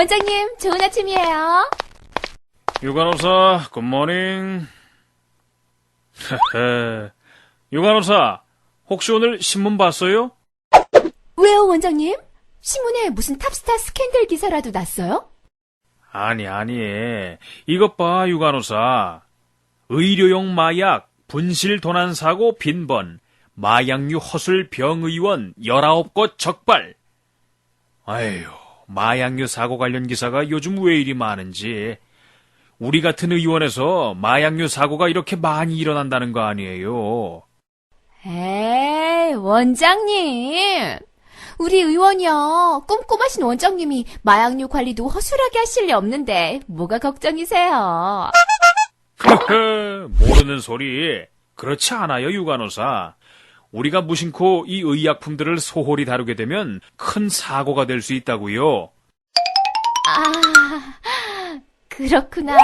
원장님, 좋은 아침이에요. 유간호사, 굿모닝. 유간호사, 혹시 오늘 신문 봤어요? 왜요, 원장님? 신문에 무슨 탑스타 스캔들 기사라도 났어요? 아니. 이것 봐, 유간호사. 의료용 마약, 분실 도난 사고 빈번, 마약류 허술 병의원 19곳 적발. 아휴, 마약류 사고 관련 기사가 요즘 왜 이리 많은지. 우리 같은 의원에서 마약류 사고가 이렇게 많이 일어난다는 거 아니에요. 에이, 원장님. 우리 의원이요. 꼼꼼하신 원장님이 마약류 관리도 허술하게 하실 리 없는데 뭐가 걱정이세요? 모르는 소리. 그렇지 않아요, 유간호사. 우리가 무심코 이 의약품들을 소홀히 다루게 되면 큰 사고가 될 수 있다고요. 아, 그렇구나.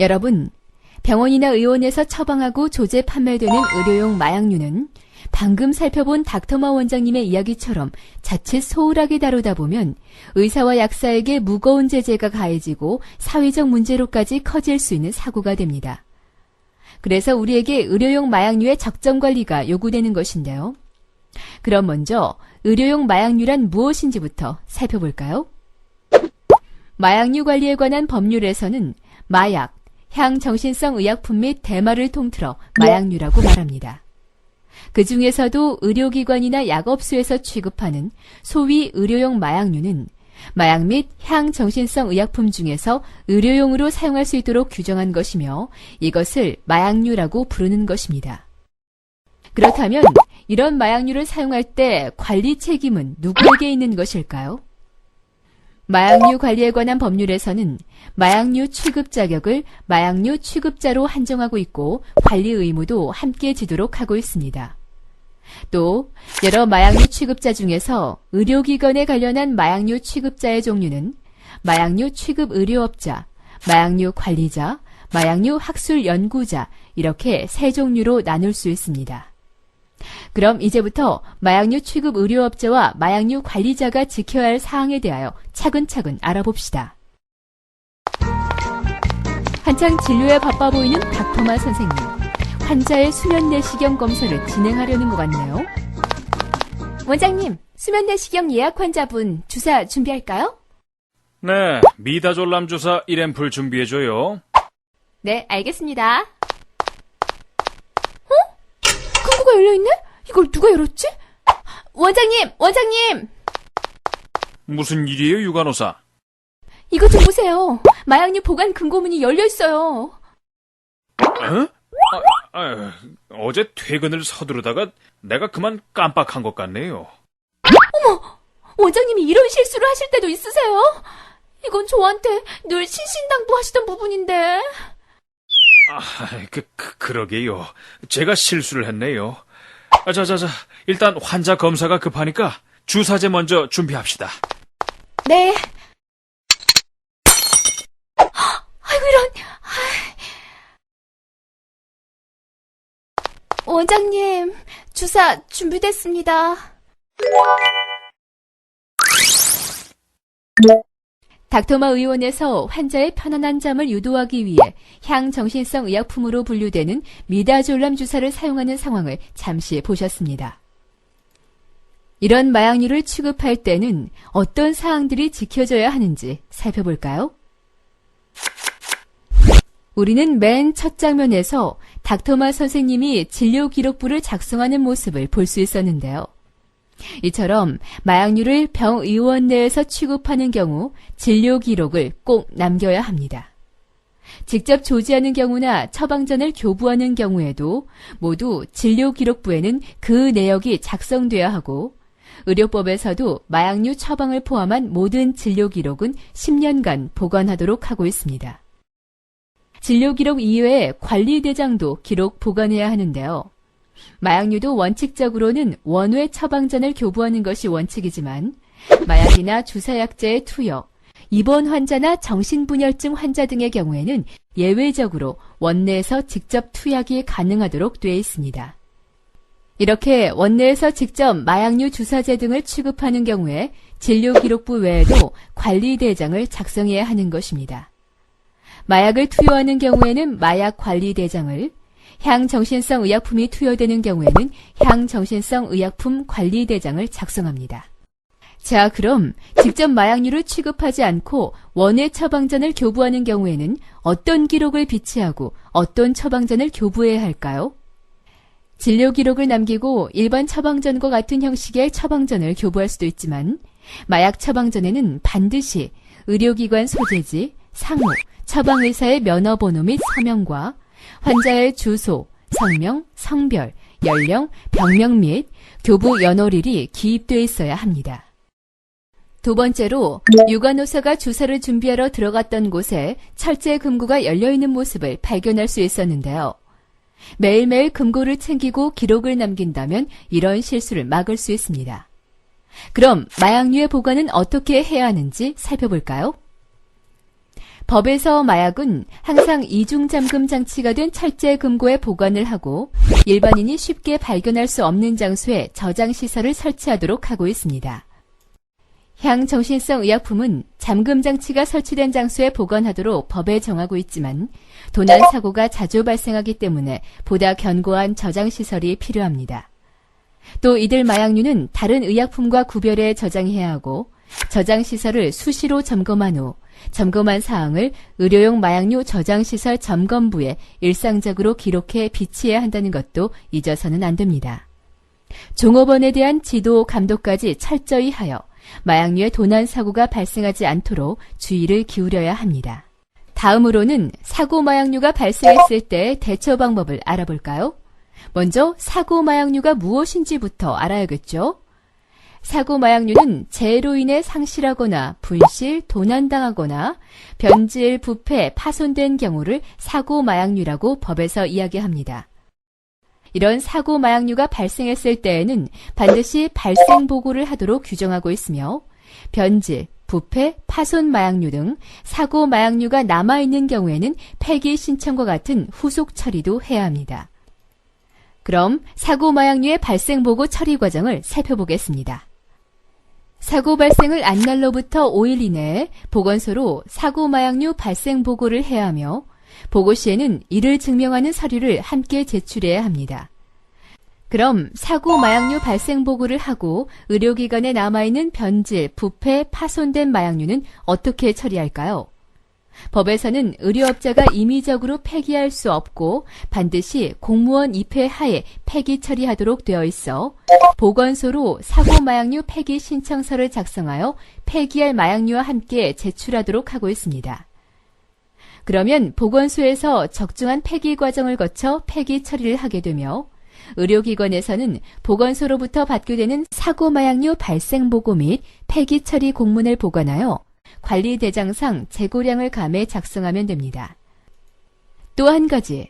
여러분, 병원이나 의원에서 처방하고 조제 판매되는 의료용 마약류는 방금 살펴본 닥터마 원장님의 이야기처럼 자칫 소홀하게 다루다 보면 의사와 약사에게 무거운 제재가 가해지고 사회적 문제로까지 커질 수 있는 사고가 됩니다. 그래서 우리에게 의료용 마약류의 적정 관리가 요구되는 것인데요. 그럼 먼저 의료용 마약류란 무엇인지부터 살펴볼까요? 마약류 관리에 관한 법률에서는 마약, 향정신성 의약품 및 대마를 통틀어 마약류라고 말합니다. 그 중에서도 의료기관이나 약업소에서 취급하는 소위 의료용 마약류는 마약 및 향정신성 의약품 중에서 의료용으로 사용할 수 있도록 규정한 것이며 이것을 마약류라고 부르는 것입니다. 그렇다면 이런 마약류를 사용할 때 관리 책임은 누구에게 있는 것일까요? 마약류 관리에 관한 법률에서는 마약류 취급 자격을 마약류 취급자로 한정하고 있고 관리 의무도 함께 지도록 하고 있습니다. 또 여러 마약류 취급자 중에서 의료기관에 관련한 마약류 취급자의 종류는 마약류 취급 의료업자, 마약류 관리자, 마약류 학술 연구자 이렇게 세 종류로 나눌 수 있습니다. 그럼 이제부터 마약류 취급 의료업자와 마약류 관리자가 지켜야 할 사항에 대하여 차근차근 알아봅시다. 한창 진료에 바빠 보이는 닥터마 선생님. 환자의 수면 내시경 검사를 진행하려는 것 같네요. 원장님, 수면 내시경 예약 환자분 주사 준비할까요? 네, 미다졸람 주사 1앰플 준비해줘요. 네, 알겠습니다. 금고가 열려있네? 이걸 누가 열었지? 원장님! 무슨 일이에요, 유간호사? 이것 좀 보세요. 마약류 보관 금고문이 열려있어요. 어제 퇴근을 서두르다가 내가 그만 깜빡한 것 같네요. 원장님이 이런 실수를 하실 때도 있으세요? 이건 저한테 늘 신신당부하시던 부분인데. 그러게요. 제가 실수를 했네요. 자, 일단 환자 검사가 급하니까 주사제 먼저 준비합시다. 네. 아이고, 이런. 원장님, 주사 준비됐습니다. 닥터마 의원에서 환자의 편안한 잠을 유도하기 위해 향정신성 의약품으로 분류되는 미다졸람 주사를 사용하는 상황을 잠시 보셨습니다. 이런 마약류를 취급할 때는 어떤 사항들이 지켜져야 하는지 살펴볼까요? 우리는 맨 첫 장면에서 닥터마 선생님이 진료기록부를 작성하는 모습을 볼 수 있었는데요. 이처럼 마약류를 병의원 내에서 취급하는 경우 진료기록을 꼭 남겨야 합니다. 직접 조지하는 경우나 처방전을 교부하는 경우에도 모두 진료기록부에는 그 내역이 작성돼야 하고 의료법에서도 마약류 처방을 포함한 모든 진료기록은 10년간 보관하도록 하고 있습니다. 진료기록 이외에 관리대장도 기록 보관해야 하는데요. 마약류도 원칙적으로는 원외 처방전을 교부하는 것이 원칙이지만 마약이나 주사약제의 투여, 입원 환자나 정신분열증 환자 등의 경우에는 예외적으로 원내에서 직접 투약이 가능하도록 되어 있습니다. 이렇게 원내에서 직접 마약류 주사제 등을 취급하는 경우에 진료기록부 외에도 관리대장을 작성해야 하는 것입니다. 마약을 투여하는 경우에는 마약관리대장을, 향정신성 의약품이 투여되는 경우에는 향정신성 의약품 관리대장을 작성합니다. 자, 그럼 직접 마약류를 취급하지 않고 원예 처방전을 교부하는 경우에는 어떤 기록을 비치하고 어떤 처방전을 교부해야 할까요? 진료 기록을 남기고 일반 처방전과 같은 형식의 처방전을 교부할 수도 있지만 마약 처방전에는 반드시 의료기관 소재지, 상호, 처방의사의 면허번호 및 서명과 환자의 주소, 성명, 성별, 연령, 병명 및 교부 연월일이 기입되어 있어야 합니다. 두 번째로 유관호사가 주사를 준비하러 들어갔던 곳에 철제 금고가 열려있는 모습을 발견할 수 있었는데요. 매일매일 금고를 챙기고 기록을 남긴다면 이런 실수를 막을 수 있습니다. 그럼 마약류의 보관은 어떻게 해야 하는지 살펴볼까요? 법에서 마약은 항상 이중 잠금 장치가 된 철제 금고에 보관을 하고 일반인이 쉽게 발견할 수 없는 장소에 저장 시설을 설치하도록 하고 있습니다. 향정신성 의약품은 잠금 장치가 설치된 장소에 보관하도록 법에 정하고 있지만 도난 사고가 자주 발생하기 때문에 보다 견고한 저장 시설이 필요합니다. 또 이들 마약류는 다른 의약품과 구별해 저장해야 하고 저장 시설을 수시로 점검한 후 점검한 사항을 의료용 마약류 저장시설 점검부에 일상적으로 기록해 비치해야 한다는 것도 잊어서는 안 됩니다. 종업원에 대한 지도 감독까지 철저히 하여 마약류의 도난 사고가 발생하지 않도록 주의를 기울여야 합니다. 다음으로는 사고 마약류가 발생했을 때 대처 방법을 알아볼까요? 먼저 사고 마약류가 무엇인지부터 알아야겠죠? 사고 마약류는 재해로 인해 상실하거나 분실, 도난당하거나 변질, 부패, 파손된 경우를 사고 마약류라고 법에서 이야기합니다. 이런 사고 마약류가 발생했을 때에는 반드시 발생 보고를 하도록 규정하고 있으며 변질, 부패, 파손 마약류 등 사고 마약류가 남아있는 경우에는 폐기 신청과 같은 후속 처리도 해야 합니다. 그럼 사고 마약류의 발생 보고 처리 과정을 살펴보겠습니다. 사고 발생을 안 날로부터 5일 이내에 보건소로 사고 마약류 발생 보고를 해야 하며 보고 시에는 이를 증명하는 서류를 함께 제출해야 합니다. 그럼 사고 마약류 발생 보고를 하고 의료기관에 남아있는 변질, 부패, 파손된 마약류는 어떻게 처리할까요? 법에서는 의료업자가 임의적으로 폐기할 수 없고 반드시 공무원 입회 하에 폐기 처리하도록 되어 있어 보건소로 사고 마약류 폐기 신청서를 작성하여 폐기할 마약류와 함께 제출하도록 하고 있습니다. 그러면 보건소에서 적중한 폐기 과정을 거쳐 폐기 처리를 하게 되며 의료기관에서는 보건소로부터 받게 되는 사고 마약류 발생 보고 및 폐기 처리 공문을 보관하여 관리대장상 재고량을 감해 작성하면 됩니다. 또 한 가지,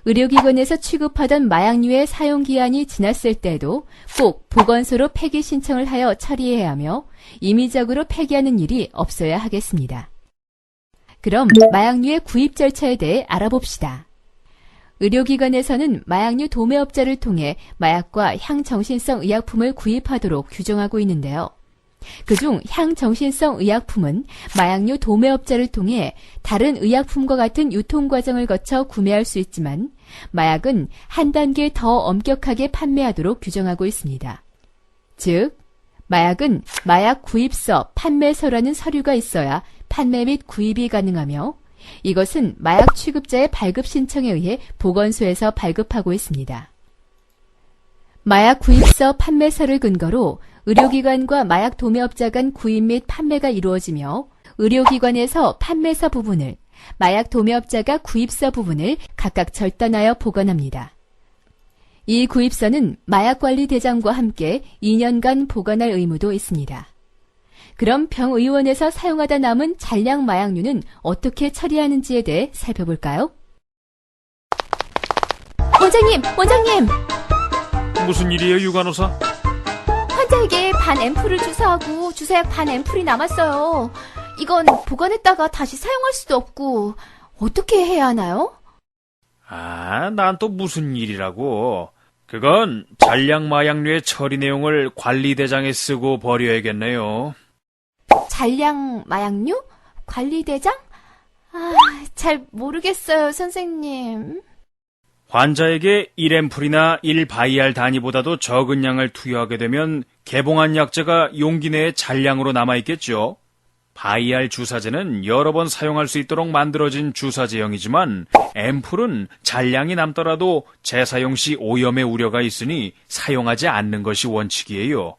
의료기관에서 취급하던 마약류의 사용기한이 지났을 때에도 꼭 보건소로 폐기 신청을 하여 처리해야 하며 임의적으로 폐기하는 일이 없어야 하겠습니다. 그럼 마약류의 구입 절차에 대해 알아봅시다. 의료기관에서는 마약류 도매업자를 통해 마약과 향정신성 의약품을 구입하도록 규정하고 있는데요. 그중 향정신성 의약품은 마약류 도매업자를 통해 다른 의약품과 같은 유통 과정을 거쳐 구매할 수 있지만 마약은 한 단계 더 엄격하게 판매하도록 규정하고 있습니다. 즉, 마약은 마약 구입서, 판매서라는 서류가 있어야 판매 및 구입이 가능하며 이것은 마약 취급자의 발급 신청에 의해 보건소에서 발급하고 있습니다. 마약 구입서, 판매서를 근거로 의료기관과 마약 도매업자 간 구입 및 판매가 이루어지며 의료기관에서 판매서 부분을, 마약 도매업자가 구입서 부분을 각각 절단하여 보관합니다. 이 구입서는 마약관리대장과 함께 2년간 보관할 의무도 있습니다. 그럼 병의원에서 사용하다 남은 잔량 마약류는 어떻게 처리하는지에 대해 살펴볼까요? 원장님! 무슨 일이에요, 유간호사? 환자에게 반 앰플을 주사하고 주사약 반 앰플이 남았어요. 이건 보관했다가 다시 사용할 수도 없고 어떻게 해야 하나요? 난 또 무슨 일이라고? 그건 잔량 마약류의 처리 내용을 관리대장에 쓰고 버려야겠네요. 잔량 마약류? 관리대장? 잘 모르겠어요, 선생님. 환자에게 1앰플이나 1바이알 단위보다도 적은 양을 투여하게 되면 개봉한 약제가 용기 내에 잔량으로 남아있겠죠. 바이알 주사제는 여러 번 사용할 수 있도록 만들어진 주사제형이지만 앰플은 잔량이 남더라도 재사용 시 오염의 우려가 있으니 사용하지 않는 것이 원칙이에요.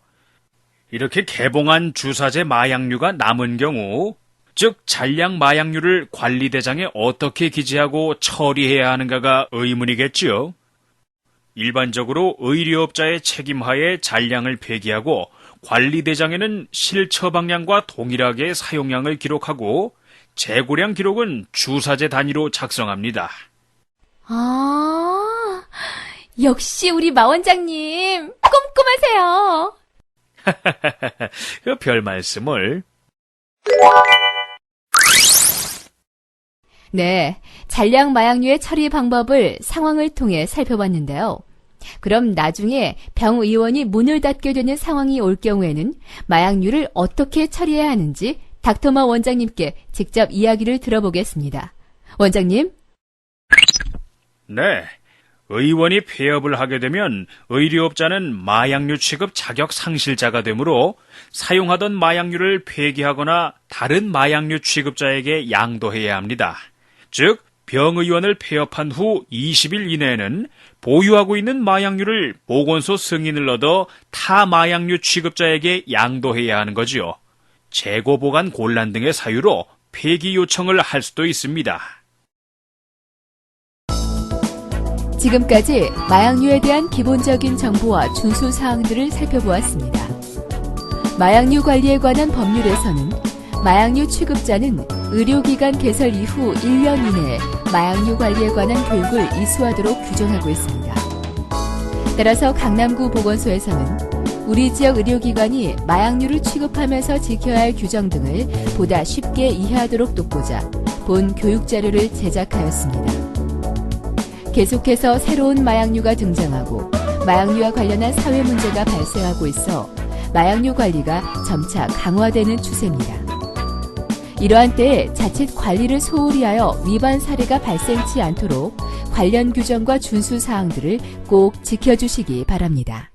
이렇게 개봉한 주사제 마약류가 남은 경우, 즉 잔량 마약류를 관리대장에 어떻게 기재하고 처리해야 하는가가 의문이겠지요. 일반적으로 의료업자의 책임하에 잔량을 폐기하고 관리대장에는 실처방량과 동일하게 사용량을 기록하고 재고량 기록은 주사제 단위로 작성합니다. 역시 우리 마 원장님 꼼꼼하세요. 그 별 말씀을. 네, 잔량 마약류의 처리 방법을 상황을 통해 살펴봤는데요. 그럼 나중에 병의원이 문을 닫게 되는 상황이 올 경우에는 마약류를 어떻게 처리해야 하는지 닥터마 원장님께 직접 이야기를 들어보겠습니다. 원장님? 네. 의원이 폐업을 하게 되면 의료업자는 마약류 취급 자격 상실자가 되므로 사용하던 마약류를 폐기하거나 다른 마약류 취급자에게 양도해야 합니다. 즉, 병의원을 폐업한 후 20일 이내에는 보유하고 있는 마약류를 보건소 승인을 얻어 타 마약류 취급자에게 양도해야 하는 거지요. 재고 보관 곤란 등의 사유로 폐기 요청을 할 수도 있습니다. 지금까지 마약류에 대한 기본적인 정보와 준수 사항들을 살펴보았습니다. 마약류 관리에 관한 법률에서는 마약류 취급자는 의료기관 개설 이후 1년 이내에 마약류 관리에 관한 교육을 이수하도록 규정하고 있습니다. 따라서 강남구 보건소에서는 우리 지역 의료기관이 마약류를 취급하면서 지켜야 할 규정 등을 보다 쉽게 이해하도록 돕고자 본 교육자료를 제작하였습니다. 계속해서 새로운 마약류가 등장하고 마약류와 관련한 사회 문제가 발생하고 있어 마약류 관리가 점차 강화되는 추세입니다. 이러한 때에 자칫 관리를 소홀히 하여 위반 사례가 발생치 않도록 관련 규정과 준수 사항들을 꼭 지켜주시기 바랍니다.